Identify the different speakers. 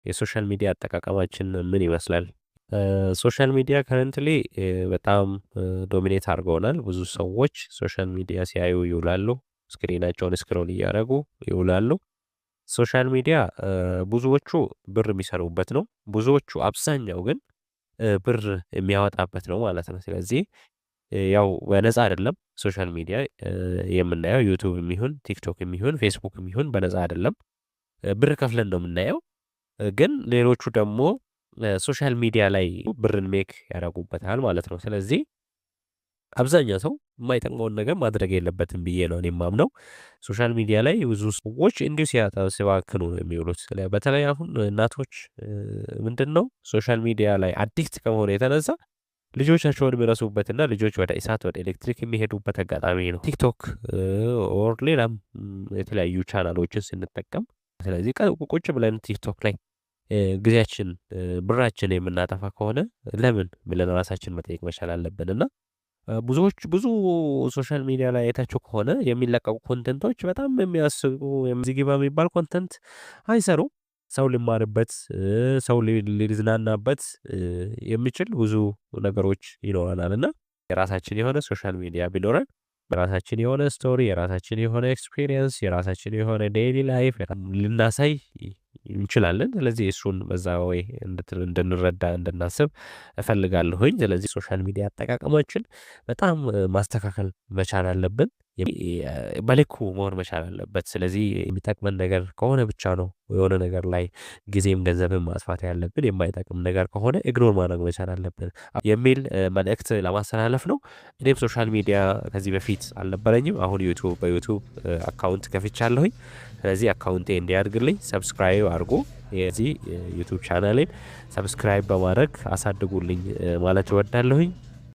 Speaker 1: የሶሻል ሚዲያ አጠቃቀማችን ምን ይመስላል? ሶሻል ሚዲያ ከረንትሊ በጣም ዶሚኔት አድርገውናል። ብዙ ሰዎች ሶሻል ሚዲያ ሲያዩ ይውላሉ። ስክሪናቸውን ስክሮል እያደረጉ ይውላሉ። ሶሻል ሚዲያ ብዙዎቹ ብር የሚሰሩበት ነው። ብዙዎቹ አብዛኛው ግን ብር የሚያወጣበት ነው ማለት ነው። ስለዚህ ያው በነፃ አይደለም ሶሻል ሚዲያ የምናየው ዩቲዩብ የሚሆን ቲክቶክ የሚሆን ፌስቡክ የሚሆን በነፃ አይደለም። ብር ከፍለን ነው የምናየው። ግን ሌሎቹ ደግሞ ሶሻል ሚዲያ ላይ ብርን ሜክ ያደርጉበታል ማለት ነው። ስለዚህ አብዛኛው ሰው የማይጠቅመውን ነገር ማድረግ የለበትም ብዬ ነው እኔ የማምነው። ሶሻል ሚዲያ ላይ ብዙ ሰዎች እንዲሁ ሲባክኑ ነው የሚውሉት። በተለይ አሁን እናቶች ምንድን ነው ሶሻል ሚዲያ ላይ አዲክት ከመሆኑ የተነሳ ልጆቻቸውን የሚረሱበትና ልጆች ወደ እሳት ወደ ኤሌክትሪክ የሚሄዱበት አጋጣሚ ነው። ቲክቶክ ኦር ሌላም የተለያዩ ቻናሎችን ስንጠቀም ስለዚህ ቁጭ ብለን ቲክቶክ ላይ ጊዜያችን ብራችን የምናጠፋ ከሆነ ለምን ብለን ራሳችን መጠየቅ መቻል አለብን። እና ብዙ ሶሻል ሚዲያ ላይ አይታችሁ ከሆነ የሚለቀቁ ኮንተንቶች በጣም የሚያስቁ እዚህ ግባ የሚባል ኮንተንት አይሰሩም። ሰው ሊማርበት ሰው ሊዝናናበት የሚችል ብዙ ነገሮች ይኖረናል። እና የራሳችን የሆነ ሶሻል ሚዲያ ቢኖረን የራሳችን የሆነ ስቶሪ፣ የራሳችን የሆነ ኤክስፒሪየንስ፣ የራሳችን የሆነ ዴይሊ ላይፍ ልናሳይ እንችላለን። ስለዚህ እሱን በዛ ወይ እንድንረዳ እንድናስብ እፈልጋለሁኝ። ስለዚህ ሶሻል ሚዲያ አጠቃቀማችን በጣም ማስተካከል መቻል አለብን። በልኩ መሆን መቻል አለበት። ስለዚህ የሚጠቅመን ነገር ከሆነ ብቻ ነው የሆነ ነገር ላይ ጊዜም ገንዘብን ማጥፋት ያለብን። የማይጠቅም ነገር ከሆነ ኢግኖር ማድረግ መቻል አለብን የሚል መልእክት ለማስተላለፍ ነው። እኔም ሶሻል ሚዲያ ከዚህ በፊት አልነበረኝም። አሁን በዩቱብ አካውንት ከፍቻለሁኝ። ስለዚህ አካውንቴ እንዲያድግልኝ ሰብስክራይብ አድርጎ የዚህ ዩቱብ ቻናሌን ሰብስክራይብ በማድረግ አሳድጉልኝ ማለት እወዳለሁኝ።